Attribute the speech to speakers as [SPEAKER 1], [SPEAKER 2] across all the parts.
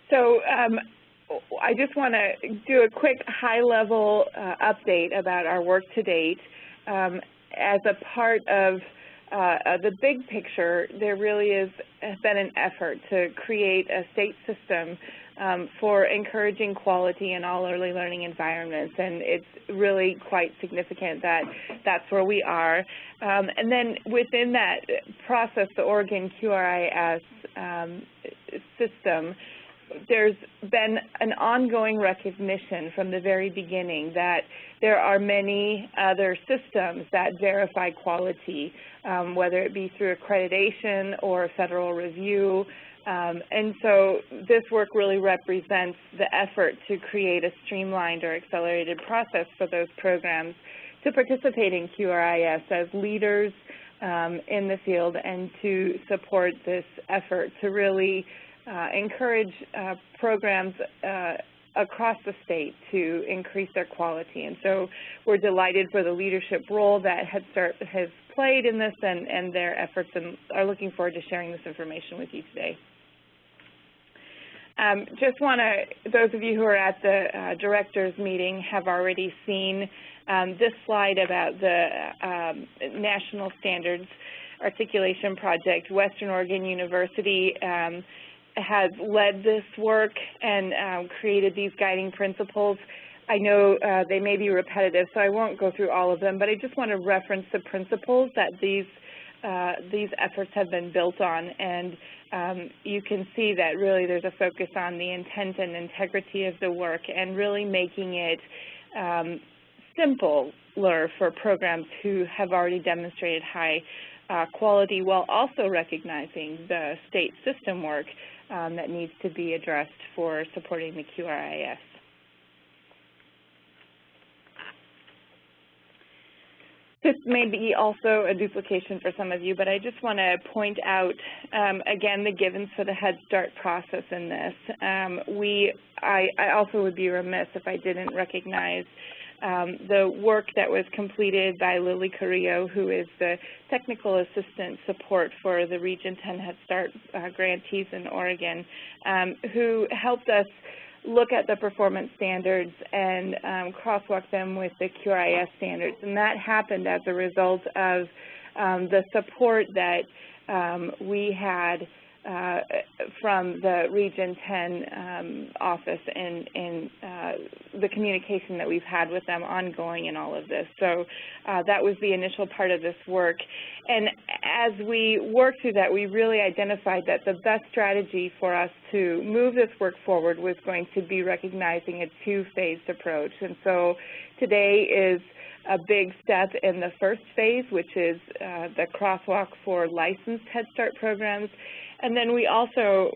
[SPEAKER 1] So I just want to do a quick high-level update about our work to date. As a part of the big picture, there really has been an effort to create a state system for encouraging quality in all early learning environments, and it's really quite significant that that's where we are. And then within that process, the Oregon QRIS system, there's been an ongoing recognition from the very beginning that there are many other systems that verify quality, whether it be through accreditation or federal review. And so this work really represents the effort to create a streamlined or accelerated process for those programs to participate in QRIS as leaders in the field and to support this effort to really encourage programs across the state to increase their quality. And so we're delighted for the leadership role that Head Start has played in this and their efforts, and are looking forward to sharing this information with you today. Just want to, those of you who are at the directors meeting have already seen this slide about the National Standards Articulation Project. Western Oregon University has led this work and created these guiding principles. I know they may be repetitive, so I won't go through all of them, but I just want to reference the principles that these efforts have been built on, and you can see that really there's a focus on the intent and integrity of the work and really making it simpler for programs who have already demonstrated high quality, while also recognizing the state system work that needs to be addressed for supporting the QRIS. This may be also a duplication for some of you, but I just want to point out, again, the givens for the Head Start process in this. I also would be remiss if I didn't recognize the work that was completed by Lily Carrillo, who is the technical assistant support for the Region 10 Head Start grantees in Oregon, who helped us look at the performance standards and crosswalk them with the QRIS standards. And that happened as a result of the support that we had from the Region 10 office and the communication that we've had with them ongoing in all of this. So that was the initial part of this work. And as we worked through that, we really identified that the best strategy for us to move this work forward was going to be recognizing a two-phased approach. And so today is a big step in the first phase, which is the crosswalk for licensed Head Start programs. And then we also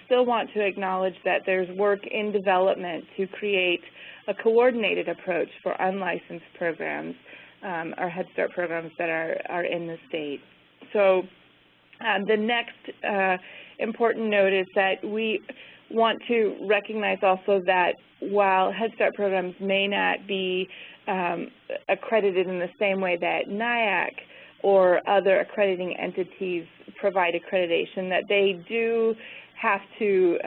[SPEAKER 1] still want to acknowledge that there's work in development to create a coordinated approach for unlicensed programs, or Head Start programs that are in the state. So the next important note is that we want to recognize also that while Head Start programs may not be accredited in the same way that NIAC or other accrediting entities provide accreditation, that they do have to,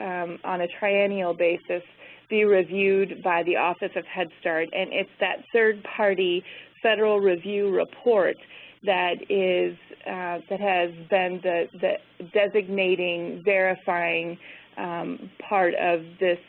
[SPEAKER 1] on a triennial basis, be reviewed by the Office of Head Start. And it's that third-party federal review report that is that has been the designating, verifying part of this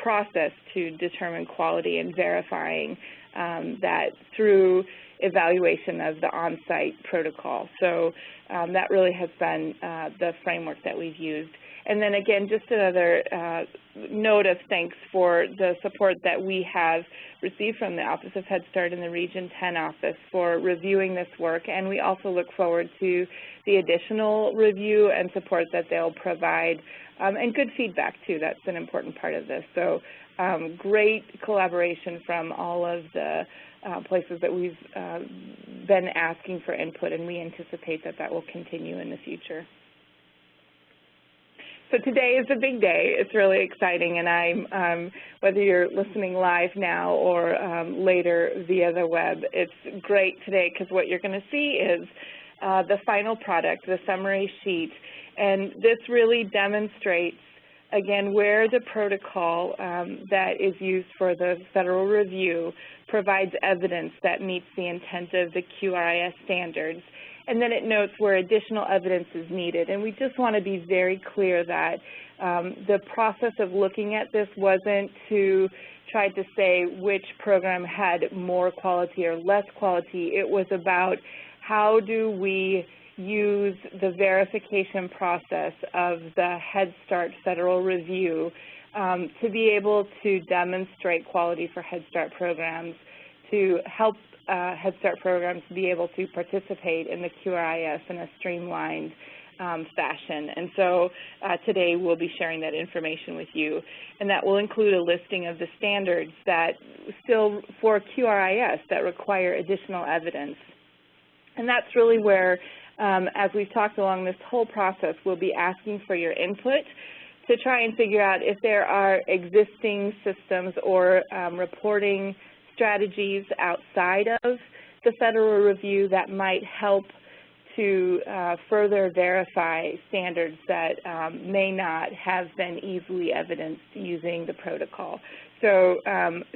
[SPEAKER 1] process to determine quality, and verifying that through evaluation of the on-site protocol. So that really has been the framework that we've used. And then again, just another note of thanks for the support that we have received from the Office of Head Start and the Region 10 office for reviewing this work. And we also look forward to the additional review and support that they'll provide, and good feedback too. That's an important part of this. So great collaboration from all of the places that we've been asking for input, and we anticipate that that will continue in the future. So today is a big day. It's really exciting, and I'm, whether you're listening live now or later via the web, it's great today because what you're going to see is the final product, the summary sheet, and this really demonstrates again, where the protocol that is used for the federal review provides evidence that meets the intent of the QRIS standards, and then it notes where additional evidence is needed. And we just want to be very clear that the process of looking at this wasn't to try to say which program had more quality or less quality. It was about how do we use the verification process of the Head Start federal review to be able to demonstrate quality for Head Start programs, to help Head Start programs be able to participate in the QRIS in a streamlined fashion. And so today we'll be sharing that information with you, and that will include a listing of the standards that still for QRIS that require additional evidence. And that's really where, as we've talked along this whole process, we'll be asking for your input to try and figure out if there are existing systems or reporting strategies outside of the federal review that might help to further verify standards that may not have been easily evidenced using the protocol. So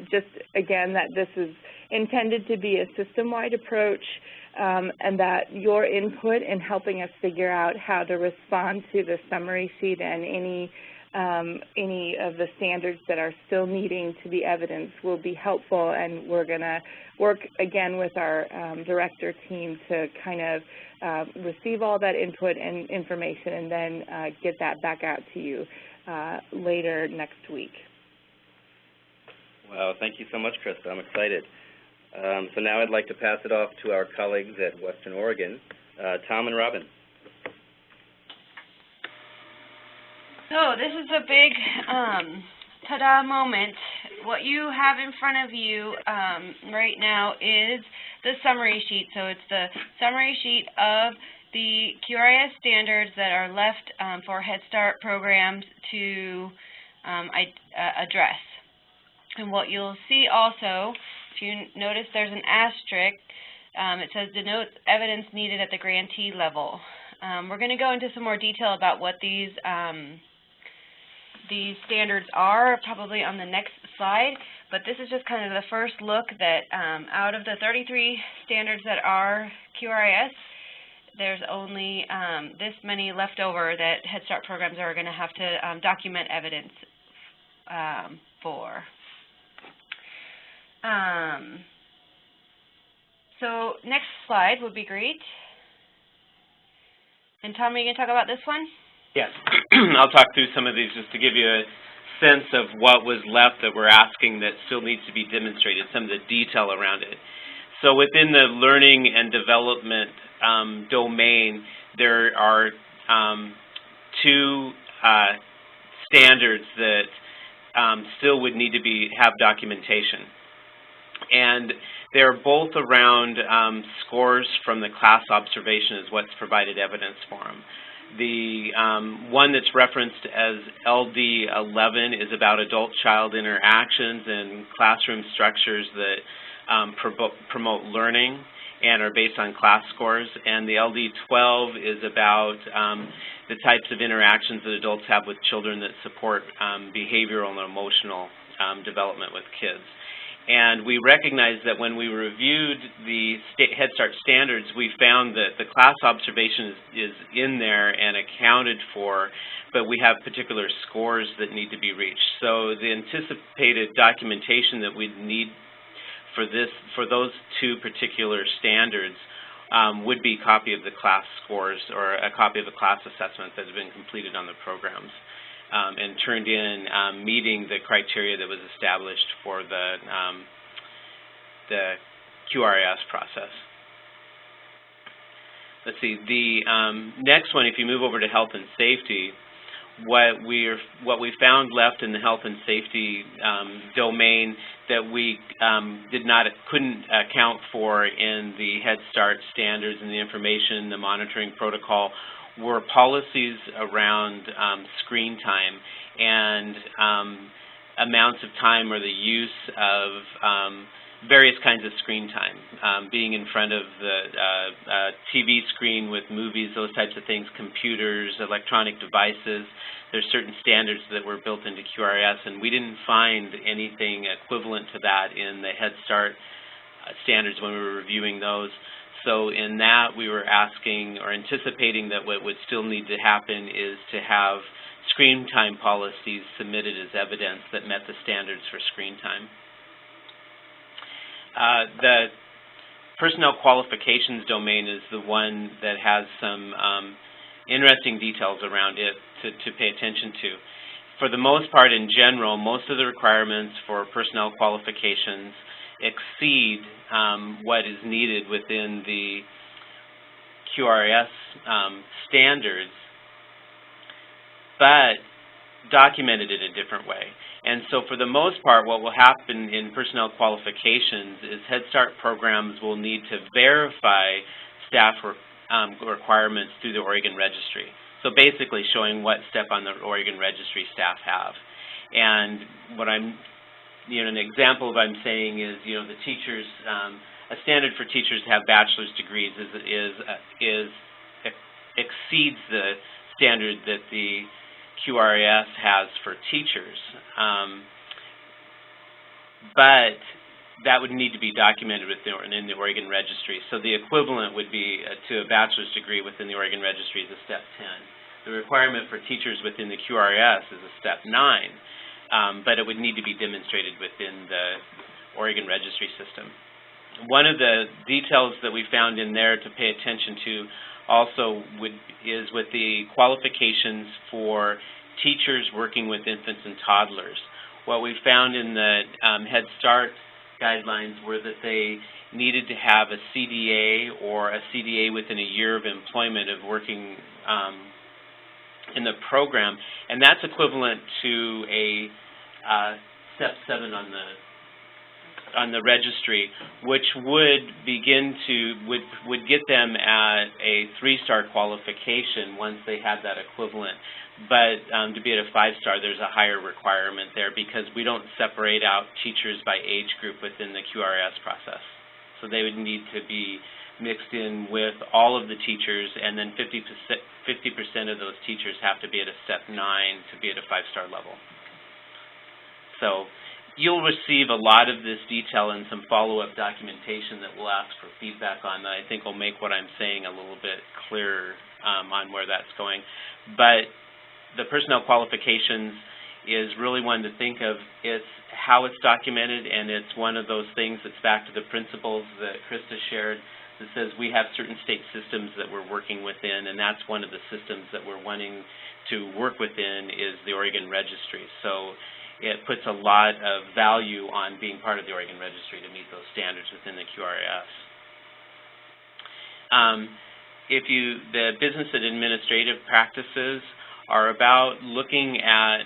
[SPEAKER 1] just again, that this is intended to be a system-wide approach, and that your input in helping us figure out how to respond to the summary sheet and any of the standards that are still needing to be evidenced will be helpful, and we're going to work again with our director team to kind of receive all that input and information and then get that back out to you later next week.
[SPEAKER 2] Wow, thank you so much, Krista. I'm excited. So now I'd like to pass it off to our colleagues at Western Oregon, Tom and Robin.
[SPEAKER 3] So this is a big ta-da moment. What you have in front of you right now is the summary sheet. So it's the summary sheet of the QRIS standards that are left for Head Start programs to address. And what you'll see also, if you notice there's an asterisk, it says denotes evidence needed at the grantee level. We're going to go into some more detail about what these standards are probably on the next slide, but this is just kind of the first look that out of the 33 standards that are QRIS, there's only this many left over that Head Start programs are going to have to document evidence for. So next slide would be great. And Tom, are you going to talk about this one?
[SPEAKER 4] Yes. I'll talk through some of these just to give you a sense of what was left that we're asking that still needs to be demonstrated, some of the detail around it. So within the learning and development domain, there are two standards that still would need to have documentation. And they're both around scores from the class observation is what's provided evidence for them. The one that's referenced as LD11 is about adult-child interactions and classroom structures that promote learning and are based on class scores. And the LD12 is about the types of interactions that adults have with children that support behavioral and emotional development with kids. And we recognize that when we reviewed the Head Start standards, we found that the class observation is in there and accounted for, but we have particular scores that need to be reached. So the anticipated documentation that we'd need for those two particular standards would be a copy of the class scores or a copy of the class assessment that has been completed on the programs. And turned in meeting the criteria that was established for the QRIS process. Let's see, the next one, if you move over to health and safety, what we found left in the health and safety domain that we couldn't account for in the Head Start standards and the information, the monitoring protocol, were policies around screen time and amounts of time or the use of various kinds of screen time, being in front of the TV screen with movies, those types of things, computers, electronic devices. There's certain standards that were built into QRIS, and we didn't find anything equivalent to that in the Head Start standards when we were reviewing those. So in that, we were asking or anticipating that what would still need to happen is to have screen time policies submitted as evidence that met the standards for screen time. The personnel qualifications domain is the one that has some interesting details around it to pay attention to. For the most part, in general, most of the requirements for personnel qualifications exceed what is needed within the QRIS standards, but documented in a different way. And so for the most part, what will happen in personnel qualifications is Head Start programs will need to verify staff requirements through the Oregon Registry. So basically showing what step on the Oregon Registry staff have. And what I'm, an example of what I'm saying is, the teachers, a standard for teachers to have bachelor's degrees exceeds the standard that the QRIS has for teachers, but that would need to be documented in the Oregon Registry. So the equivalent would be to a bachelor's degree within the Oregon Registry is a step 10. The requirement for teachers within the QRIS is a step 9, but it would need to be demonstrated within the Oregon Registry system. One of the details that we found in there to pay attention to also is with the qualifications for teachers working with infants and toddlers. What we found in the Head Start guidelines were that they needed to have a CDA or a CDA within a year of employment of working in the program, and that's equivalent to a step 7 on the registry, which would would get them at a 3-star qualification once they had that equivalent. But to be at a 5-star, there's a higher requirement there because we don't separate out teachers by age group within the QRIS process. So they would need to be mixed in with all of the teachers, and then 50% of those teachers have to be at a step 9 to be at a 5-star level. So you'll receive a lot of this detail and some follow-up documentation that we'll ask for feedback on that I think will make what I'm saying a little bit clearer on where that's going. But the personnel qualifications is really one to think of. It's how it's documented, and it's one of those things that's back to the principles that Krista shared that says we have certain state systems that we're working within, and that's one of the systems that we're wanting to work within is the Oregon Registry. So it puts a lot of value on being part of the Oregon Registry to meet those standards within the QRIS. The business and administrative practices are about looking at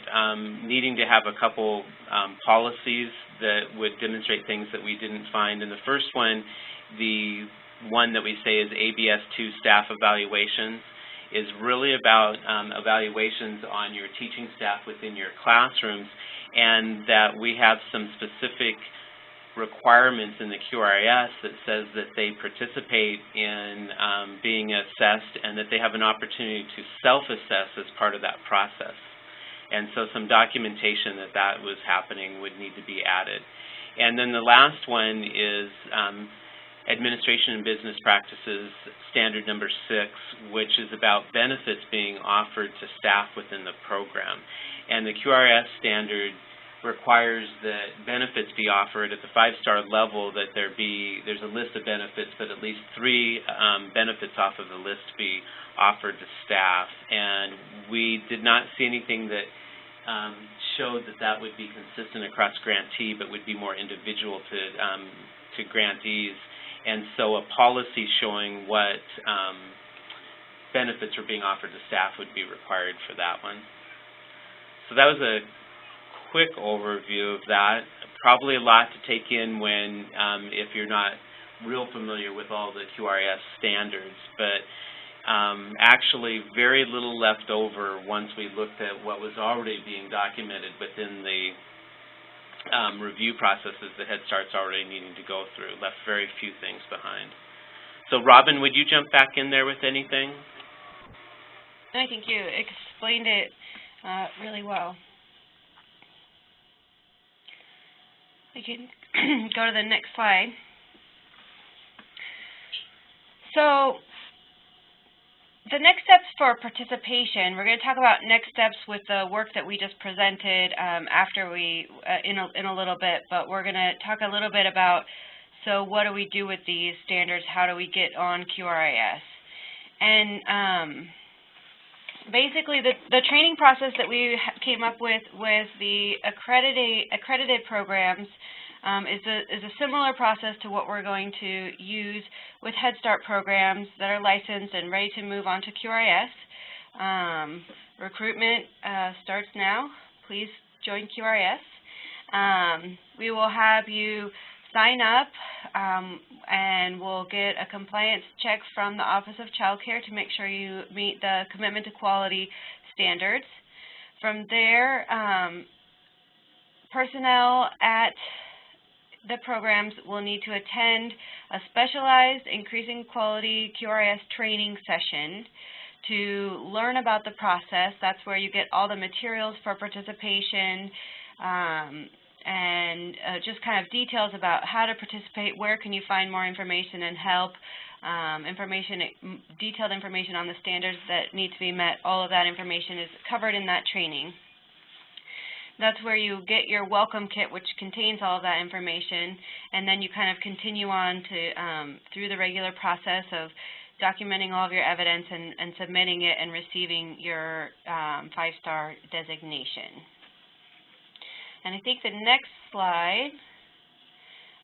[SPEAKER 4] needing to have a couple policies that would demonstrate things that we didn't find. And the first one, the one that we say is ABS2 staff evaluations, is really about evaluations on your teaching staff within your classrooms, and that we have some specific requirements in the QRIS that says that they participate in being assessed and that they have an opportunity to self-assess as part of that process. And so some documentation that that was happening would need to be added. And then the last one is Administration and Business Practices Standard number 6, which is about benefits being offered to staff within the program. And the QRIS standard requires that benefits be offered at the 5-star level, that there's a list of benefits, but at least 3 benefits off of the list be offered to staff. And we did not see anything that showed that that would be consistent across grantee, but would be more individual to grantees. And so a policy showing what benefits are being offered to staff would be required for that one. So that was a quick overview of that. Probably a lot to take in when, if you're not real familiar with all the QRIS standards, but actually very little left over once we looked at what was already being documented within the review processes that Head Start's already needing to go through, left very few things behind. So Robin, would you jump back in there with anything?
[SPEAKER 3] I think you explained it really well. We can go to the next slide. So the next steps for participation, we're going to talk about next steps with the work that we just presented after we, in a little bit, but we're going to talk a little bit about, so what do we do with these standards? How do we get on QRIS? And basically, the training process that we came up with the accredited programs is a similar process to what we're going to use with Head Start programs that are licensed and ready to move on to QRIS. Recruitment starts now. Please join QRIS. We will have you sign up and we'll get a compliance check from the Office of Child Care to make sure you meet the commitment to quality standards. From there, personnel at the programs will need to attend a specialized increasing quality QRIS training session to learn about the process. That's where you get all the materials for participation and just kind of details about how to participate, where can you find more information and help, detailed information on the standards that need to be met. All of that information is covered in that training. That's where you get your welcome kit, which contains all of that information, and then you kind of continue on to through the regular process of documenting all of your evidence and submitting it and receiving your 5-star designation. And I think the next slide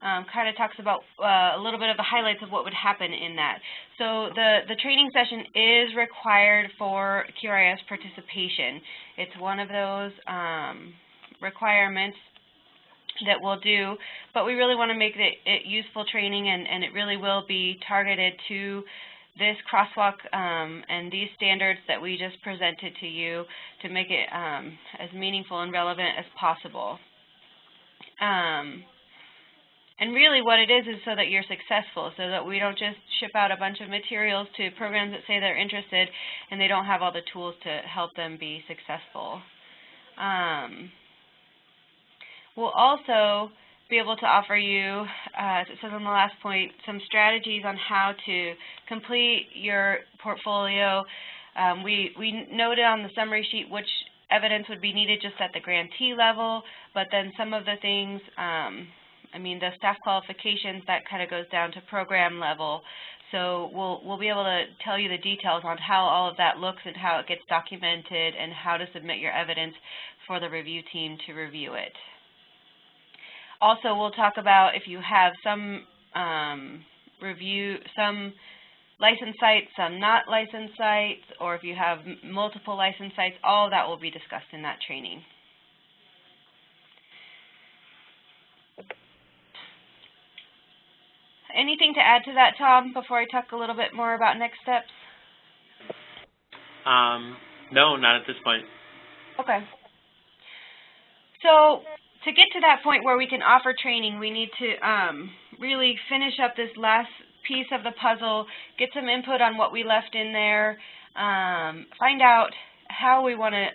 [SPEAKER 3] kind of talks about a little bit of the highlights of what would happen in that. So the training session is required for QRIS participation. It's one of those requirements that we'll do, but we really want to make it useful training, and it really will be targeted to this crosswalk and these standards that we just presented to you to make it as meaningful and relevant as possible. And really what it is so that you're successful, so that we don't just ship out a bunch of materials to programs that say they're interested and they don't have all the tools to help them be successful. We'll also be able to offer you, as it says on the last point, some strategies on how to complete your portfolio. We noted on the summary sheet which evidence would be needed just at the grantee level, but then some of the things, the staff qualifications, that kind of goes down to program level. So we'll be able to tell you the details on how all of that looks and how it gets documented and how to submit your evidence for the review team to review it. Also, we'll talk about if you have some some licensed sites, some not licensed sites, or if you have multiple licensed sites, all of that will be discussed in that training. Anything to add to that, Tom, before I talk a little bit more about next steps?
[SPEAKER 4] No, not at this point.
[SPEAKER 3] Okay. So to get to that point where we can offer training, we need to really finish up this last piece of the puzzle, get some input on what we left in there, find out how we want to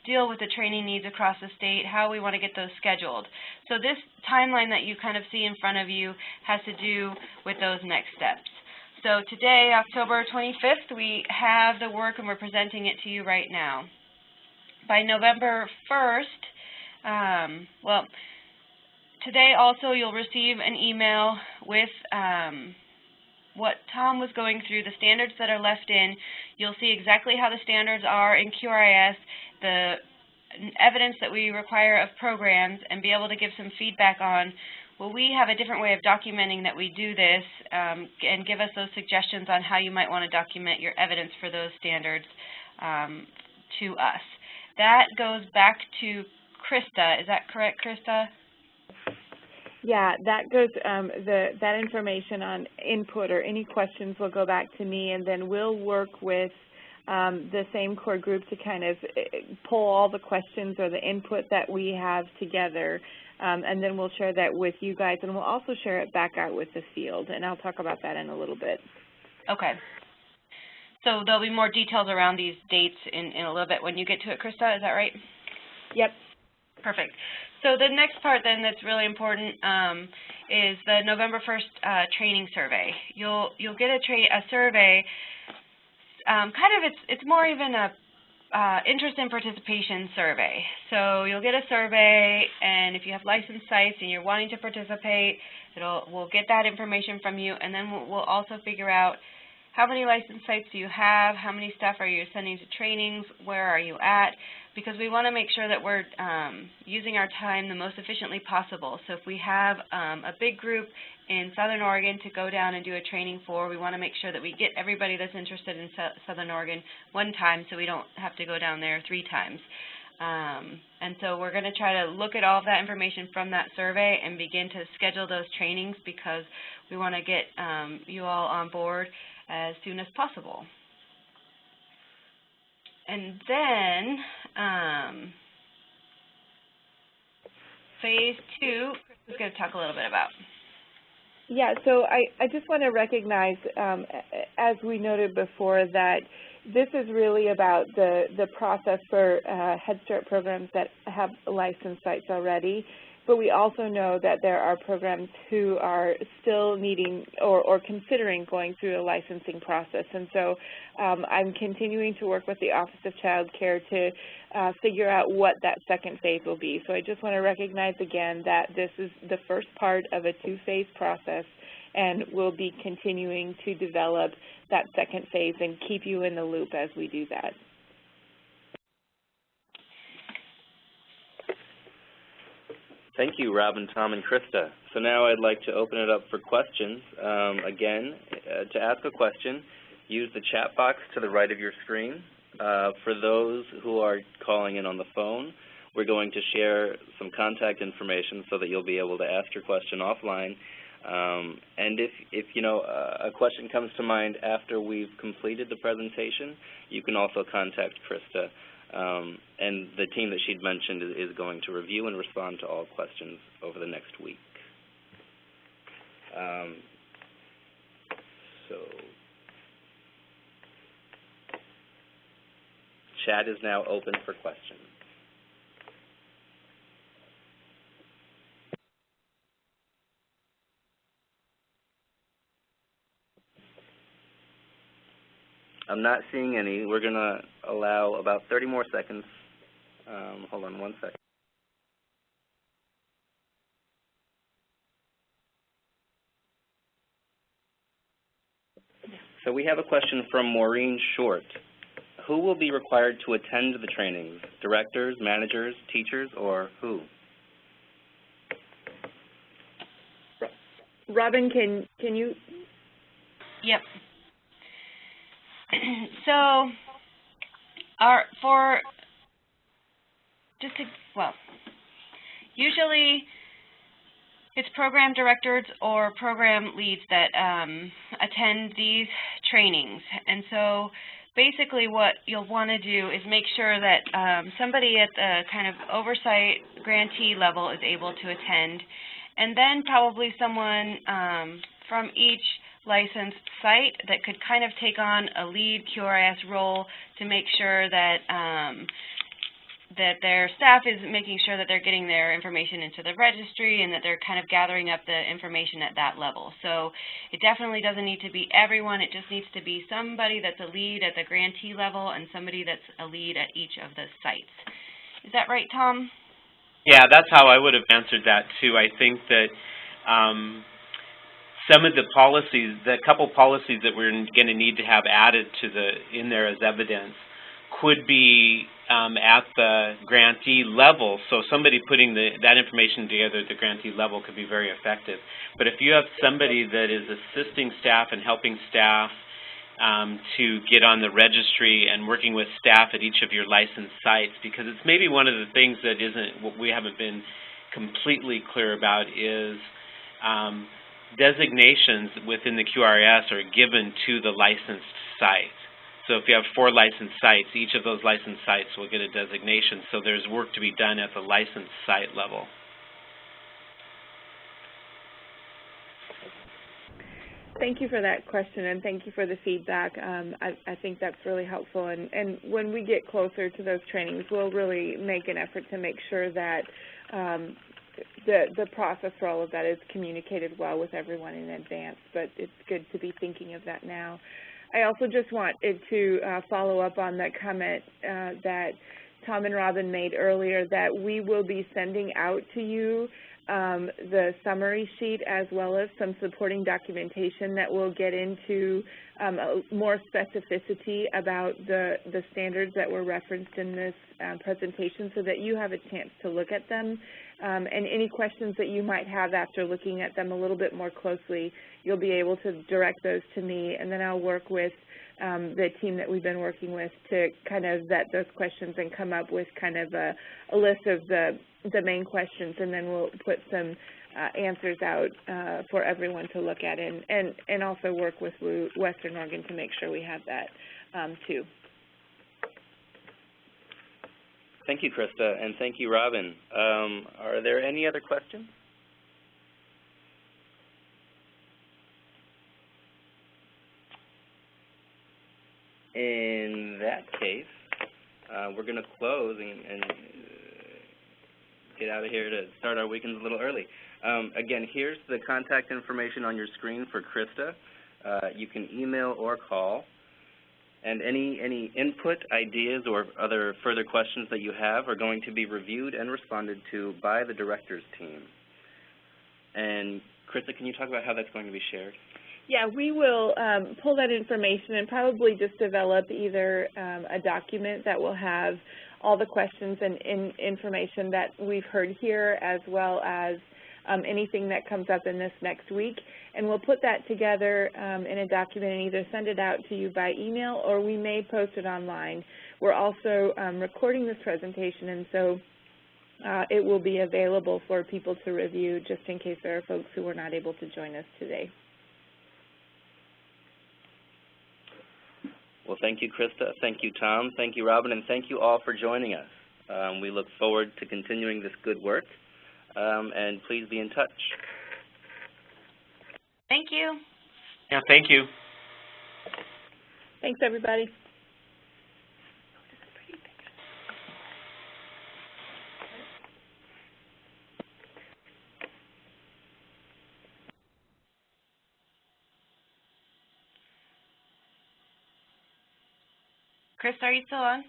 [SPEAKER 3] deal with the training needs across the state, how we want to get those scheduled. So this timeline that you kind of see in front of you has to do with those next steps. So today, October 25th, we have the work and we're presenting it to you right now. By November 1st, today also you'll receive an email with what Tom was going through, the standards that are left in. You'll see exactly how the standards are in QRIS, the evidence that we require of programs, and be able to give some feedback on, well, we have a different way of documenting that we do this, and give us those suggestions on how you might want to document your evidence for those standards to us. That goes back to Krista. Is that correct, Krista?
[SPEAKER 1] Yeah, that goes, that information on input or any questions will go back to me, and then we'll work with the same core group to kind of pull all the questions or the input that we have together and then we'll share that with you guys, and we'll also share it back out with the field, and I'll talk about that in a little bit.
[SPEAKER 3] Okay. So there'll be more details around these dates in a little bit when you get to it, Krista, is that right?
[SPEAKER 1] Yep.
[SPEAKER 3] Perfect. So the next part then that's really important is the November 1st training survey. You'll get a survey, it's more even a interest and participation survey. So you'll get a survey, and if you have licensed sites and you're wanting to participate, we'll get that information from you, and then we'll also figure out how many licensed sites do you have, how many staff are you sending to trainings, where are you at, because we want to make sure that we're using our time the most efficiently possible. So if we have a big group in Southern Oregon to go down and do a training for, we want to make sure that we get everybody that's interested in Southern Oregon one time so we don't have to go down there 3 times. And so we're going to try to look at all of that information from that survey and begin to schedule those trainings because we want to get you all on board as soon as possible. And then phase 2, Chris is going to talk a little bit about.
[SPEAKER 1] Yeah, so I just want to recognize, as we noted before, that this is really about the process for Head Start programs that have licensed sites already, but we also know that there are programs who are still needing or considering going through a licensing process. And so I'm continuing to work with the Office of Child Care to figure out what that second phase will be. So I just want to recognize again that this is the first part of a 2-phase process, and we'll be continuing to develop that second phase and keep you in the loop as we do that.
[SPEAKER 2] Thank you, Robin, Tom, and Krista. So now I'd like to open it up for questions. Again, to ask a question, use the chat box to the right of your screen. For those who are calling in on the phone, we're going to share some contact information so that you'll be able to ask your question offline. And if you know a question comes to mind after we've completed the presentation, you can also contact Krista. And the team that she'd mentioned is going to review and respond to all questions over the next week. So chat is now open for questions. I'm not seeing any. We're going to allow about 30 more seconds. Hold on 1 second. So we have a question from Maureen Short. Who will be required to attend the trainings? Directors, managers, teachers, or who?
[SPEAKER 1] Robin, can you?
[SPEAKER 3] Yep. So, usually it's program directors or program leads that attend these trainings. And so basically what you'll want to do is make sure that somebody at the kind of oversight grantee level is able to attend, and then probably someone from each licensed site that could kind of take on a lead QRIS role to make sure that that their staff is making sure that they're getting their information into the registry and that they're kind of gathering up the information at that level. So it definitely doesn't need to be everyone. It just needs to be somebody that's a lead at the grantee level and somebody that's a lead at each of the sites. Is that right, Tom?
[SPEAKER 4] Yeah, that's how I would have answered that too. I think that some of the policies, the couple policies that we're going to need to have added to in there as evidence could be at the grantee level. So somebody putting that information together at the grantee level could be very effective. But if you have somebody that is assisting staff and helping staff to get on the registry and working with staff at each of your licensed sites, because it's maybe one of the things that we haven't been completely clear about is designations within the QRIS are given to the licensed site. So if you have 4 licensed sites, each of those licensed sites will get a designation. So there's work to be done at the licensed site level.
[SPEAKER 1] thank you for that question, and thank you for the feedback. I think that's really helpful, and when we get closer to those trainings, we'll really make an effort to make sure that the process for all of that is communicated well with everyone in advance, but it's good to be thinking of that now. I also just wanted to follow up on that comment that Tom and Robin made earlier, that we will be sending out to you the summary sheet as well as some supporting documentation that will get into more specificity about the standards that were referenced in this presentation, so that you have a chance to look at them. And any questions that you might have after looking at them a little bit more closely, you'll be able to direct those to me, and then I'll work with the team that we've been working with to kind of vet those questions and come up with kind of a list of the main questions, and then we'll put some answers out for everyone to look at, and also work with Western Oregon to make sure we have that too.
[SPEAKER 2] Thank you, Krista, and thank you, Robin. Are there any other questions? In that case, we're going to close and get out of here to start our weekends a little early. Again, here's the contact information on your screen for Krista. You can email or call. And any input, ideas, or other further questions that you have are going to be reviewed and responded to by the director's team. And Krista, can you talk about how that's going to be shared?
[SPEAKER 1] Yeah, we will pull that information and probably just develop either a document that will have all the questions and information that we've heard here, as well as anything that comes up in this next week. And we'll put that together in a document and either send it out to you by email, or we may post it online. We're also recording this presentation, and so it will be available for people to review, just in case there are folks who were not able to join us today.
[SPEAKER 2] Well, thank you, Krista. Thank you, Tom. Thank you, Robin. And thank you all for joining us. We look forward to continuing this good work. And please be in touch.
[SPEAKER 3] Thank you.
[SPEAKER 4] Yeah, thank you.
[SPEAKER 1] Thanks, everybody.
[SPEAKER 3] Chris, are you still on?